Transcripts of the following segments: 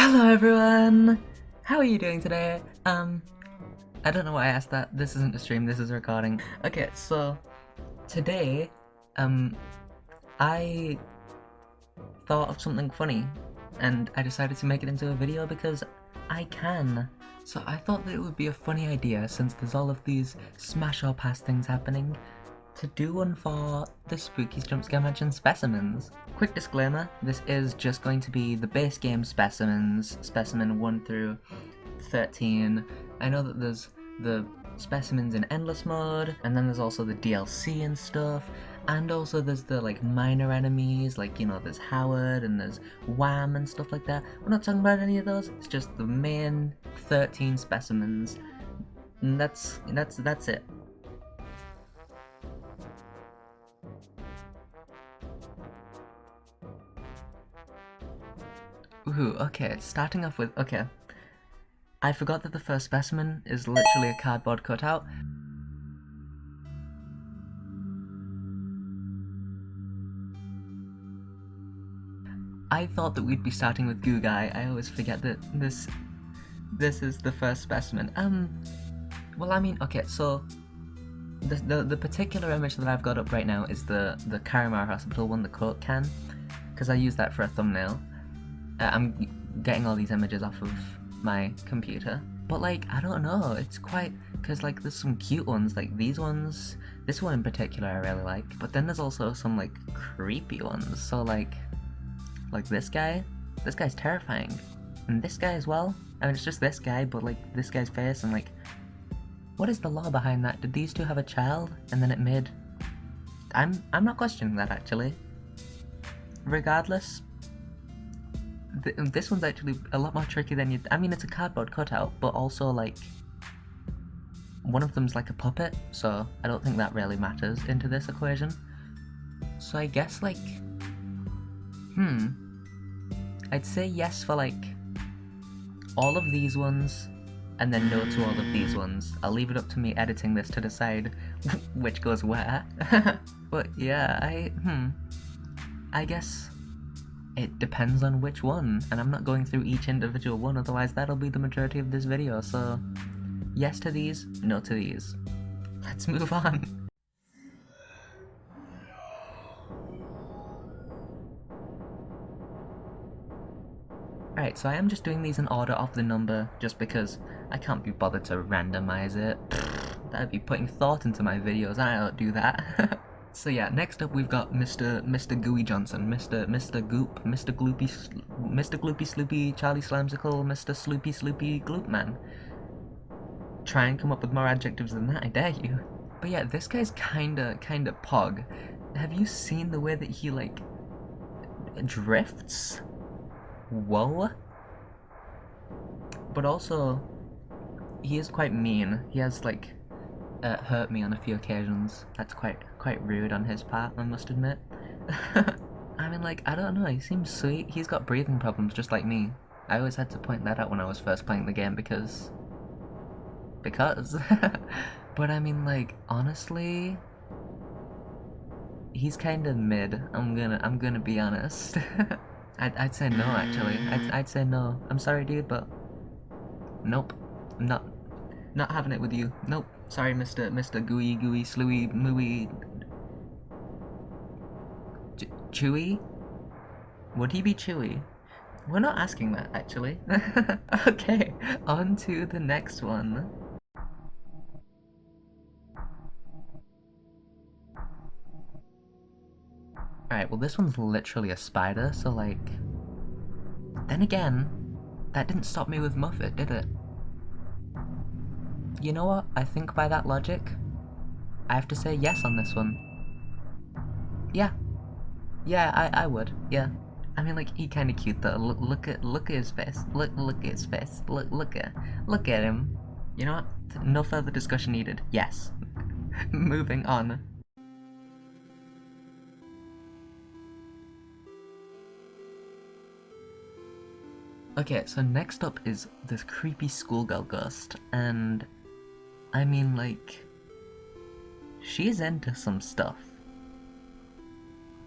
Hello everyone! How are you doing today? I don't know why I asked that. This isn't a stream, this is a recording. Okay, so today, I thought of something funny and I decided to make it into a video because I can. So I thought that it would be a funny idea, since there's all of these smash or pass things happening, to do one for the spooky Jumpscare Mansion specimens. Quick disclaimer, this is just going to be the base game specimens, specimen 1 through 13. I know that there's the specimens in endless mode, and then there's also the DLC and stuff, and also there's the like minor enemies, like, you know, there's Howard and there's Wham and stuff like that. We're not talking about any of those, it's just the main 13 specimens. And that's it. Ooh, okay, starting off with, okay. I forgot that the first specimen is literally a cardboard cutout. I thought that we'd be starting with Goo Guy. I always forget that this is the first specimen. Well, I mean, okay, so the particular image that I've got up right now is the Karamar Hospital one, the Coke can, because I use that for a thumbnail. I'm getting all these images off of my computer, but like, I don't know, it's quite, because like there's some cute ones, like these ones, this one in particular I really like, but then there's also some like creepy ones, so like this guy's terrifying, and this guy as well. I mean, it's just this guy, but like this guy's face, and like, what is the law behind that? Did these two have a child and then it made, I'm not questioning that actually. Regardless, this one's actually a lot more tricky than I mean, it's a cardboard cutout, but also like one of them's like a puppet, so I don't think that really matters into this equation. So I guess like, I'd say yes for like all of these ones, and then no to all of these ones. I'll leave it up to me editing this to decide which goes where. But yeah, I guess it depends on which one, and I'm not going through each individual one, otherwise that'll be the majority of this video, so yes to these, no to these. Let's move on. Alright, so I am just doing these in order of the number, just because I can't be bothered to randomize it. That'd be putting thought into my videos, and I don't do that. So yeah, next up we've got Mr. Gooey Johnson, Mr. Goop, Mr. Gloopy, Mr. Gloopy Sloopy, Charlie Slamsicle, Mr. Sloopy Sloopy Gloop Man. Try and come up with more adjectives than that, I dare you. But yeah, this guy's kinda pog. Have you seen the way that he like drifts? Whoa. But also, he is quite mean. He has like hurt me on a few occasions. That's quite rude on his part, I must admit. I mean, like, I don't know, he seems sweet. He's got breathing problems just like me. I always had to point that out when I was first playing the game because but I mean, like, honestly, he's kind of mid. I'm gonna be honest. I'd say no, actually. I'd say no. I'm sorry, dude, but nope. I'm not having it with you. Nope. Sorry, Mr. Gooey, Slooey, Mooey. Chewy? Would he be Chewy? We're not asking that, actually. Okay, on to the next one. Alright, well this one's literally a spider, so like... Then again, that didn't stop me with Muffet, did it? You know what? I think by that logic, I have to say yes on this one. Yeah. Yeah, I would. Yeah. I mean, like, he kinda cute though. Look at his face. Look at his face. Look at him. You know what? No further discussion needed. Yes. Moving on. Okay, so next up is this creepy schoolgirl ghost, and I mean, like, she's into some stuff.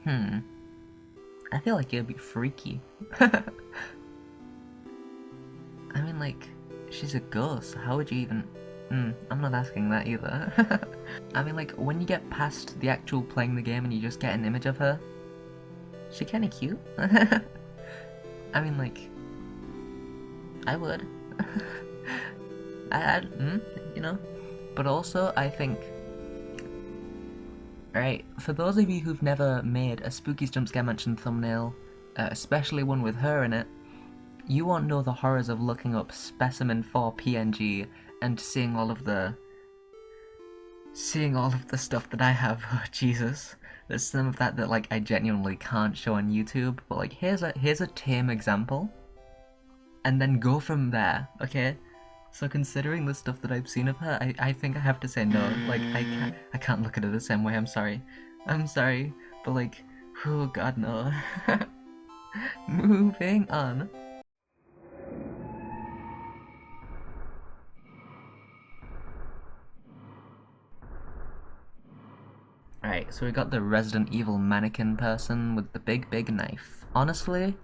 I feel like it'd be freaky. mean, like, she's a ghost. How would you even... I'm not asking that either. I mean, like, when you get past the actual playing the game and you just get an image of her, she kinda cute. I mean, like, I would. You know? But also, I think... Alright, for those of you who've never made a Spooky's Jumpscare Mansion thumbnail, especially one with her in it, you won't know the horrors of looking up Specimen 4 PNG and seeing all of the stuff that I have. Oh, Jesus. There's some of that like I genuinely can't show on YouTube, but like here's a tame example. And then go from there, okay? So considering the stuff that I've seen of her, I think I have to say no. Like I can't look at her the same way, I'm sorry. I'm sorry, but like, oh god no. Moving on. Alright, so we got the Resident Evil mannequin person with the big knife. Honestly,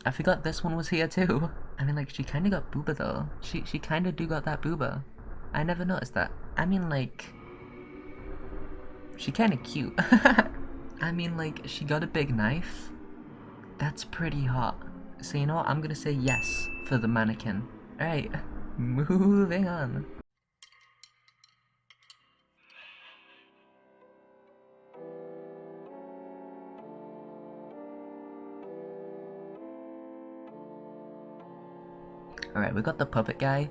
I forgot this one was here too. I mean, like, she kinda got booba though. She kinda do got that booba. I never noticed that. I mean, like, she kinda cute. I mean, like, she got a big knife. That's pretty hot. So you know what, I'm gonna say yes for the mannequin. Alright, moving on. Alright, we got the puppet guy.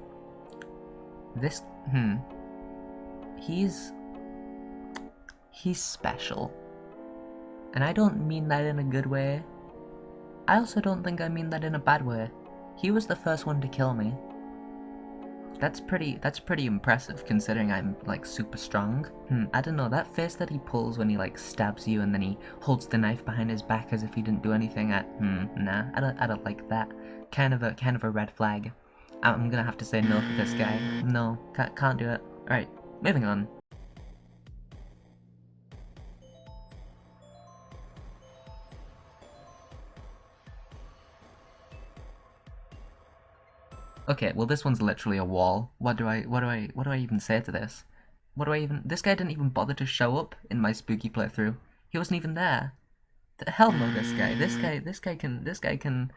This, he's special. And I don't mean that in a good way. I also don't think I mean that in a bad way. He was the first one to kill me. That's pretty impressive considering I'm like super strong. I don't know, that face that he pulls when he like stabs you and then he holds the knife behind his back as if he didn't do anything. Nah, I don't like that. Kind of a red flag. I'm gonna have to say no for this guy. No, can't do it. Alright, moving on. Okay, well this one's literally a wall. What do I even say to this? This guy didn't even bother to show up in my spooky playthrough. He wasn't even there. The hell no, this guy. This guy can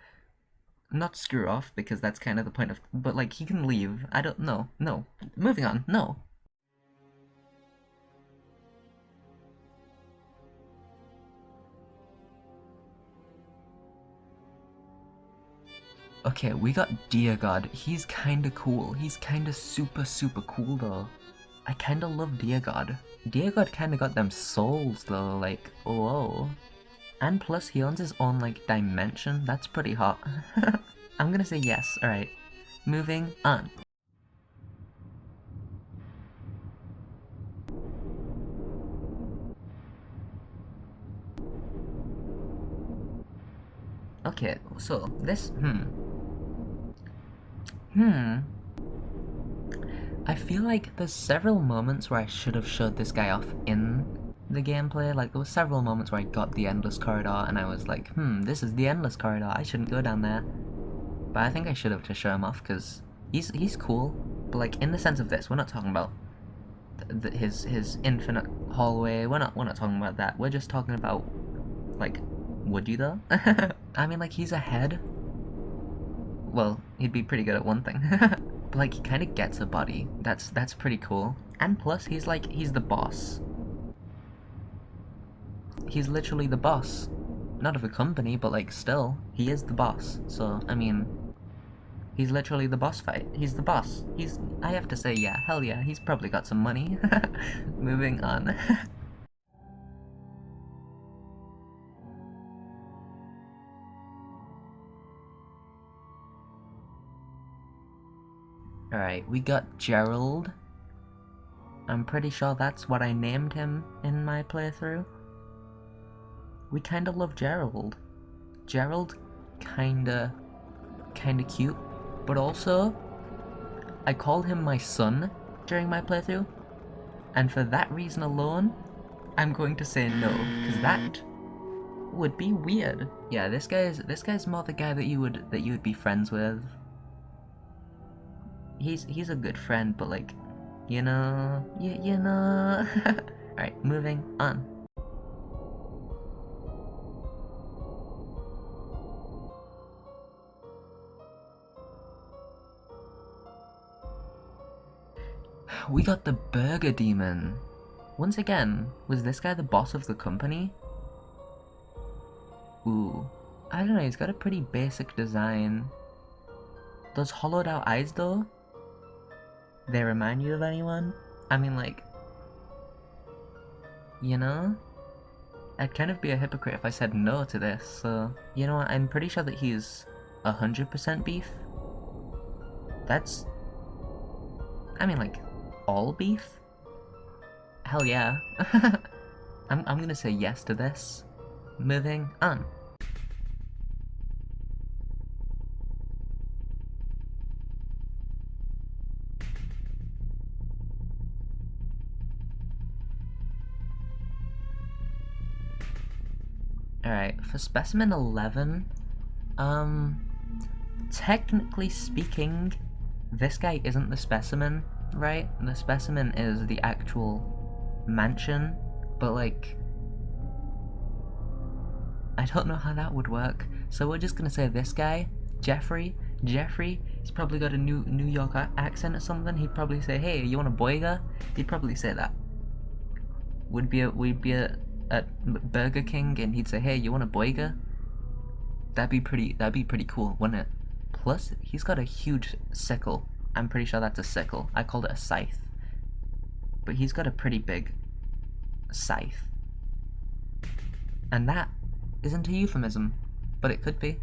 not screw off, because that's kind of the point of, but like, he can leave. I don't know. No. Moving on. No. Okay, we got Dear God. He's kinda cool. He's kinda super cool though. I kinda love Dear God. Dear God kinda got them souls though, like, whoa. And plus he owns his own like dimension. That's pretty hot. I'm gonna say yes. Alright. Moving on. Okay, so this, I feel like there's several moments where I should have showed this guy off in the gameplay. Like, there were several moments where I got the endless corridor and I was like, this is the endless corridor, I shouldn't go down there. But I think I should have to show him off, because he's cool. But like, in the sense of this, we're not talking about his infinite hallway, we're not talking about that. We're just talking about, like, would you though? I mean, like, he's a head. Well, he'd be pretty good at one thing. But like, he kind of gets a body. That's pretty cool. And plus, he's the boss. He's literally the boss. Not of a company, but like, still, he is the boss. So, I mean, he's literally the boss fight. He's the boss. I have to say, yeah, hell yeah, he's probably got some money. Moving on. Alright, we got Gerald. I'm pretty sure that's what I named him in my playthrough. We kinda love Gerald. Gerald, kinda cute. But also, I called him my son during my playthrough. And for that reason alone, I'm going to say no, because that would be weird. Yeah, this guy's more the guy that you would be friends with. he's a good friend, but like, you know, you know. Alright, moving on. We got the Burger Demon. Once again, was this guy the boss of the company? Ooh, I don't know, he's got a pretty basic design. Those hollowed out eyes though, they remind you of anyone? I mean, like, you know? I'd kind of be a hypocrite if I said no to this, so, you know what, I'm pretty sure that he's 100% beef. That's, I mean, like, all beef? Hell yeah. I'm gonna say yes to this. Moving on. Alright, for Specimen 11, technically speaking, this guy isn't the Specimen, right? The Specimen is the actual mansion, but like, I don't know how that would work, so we're just gonna say this guy, Jeffrey, he's probably got a New York accent or something. He'd probably say, hey, you want a boiga? He'd probably say that. We'd be at Burger King and he'd say, hey, you want a boiga? That'd be pretty cool, wouldn't it? Plus, he's got a huge sickle. I'm pretty sure that's a sickle. I called it a scythe. But he's got a pretty big scythe. And that isn't a euphemism, but it could be.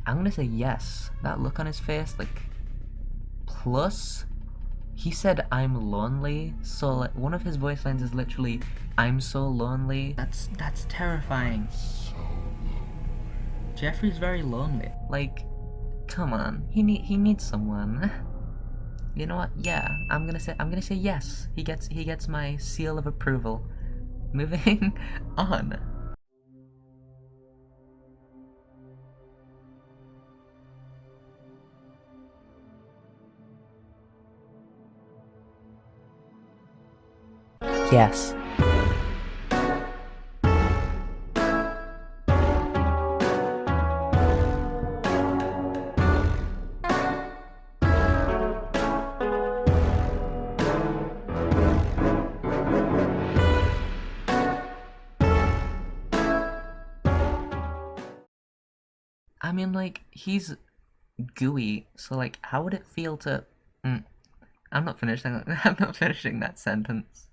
I'm gonna say yes. That look on his face, like... Plus, he said, I'm lonely, so like, one of his voice lines is literally, I'm so lonely. That's terrifying. Jeffrey's very lonely. Like, come on, he needs someone. You know what? Yeah, I'm gonna say yes. He gets my seal of approval. Moving on. Yes. I mean, like, he's gooey, so like, how would it feel to... I'm not finishing that sentence.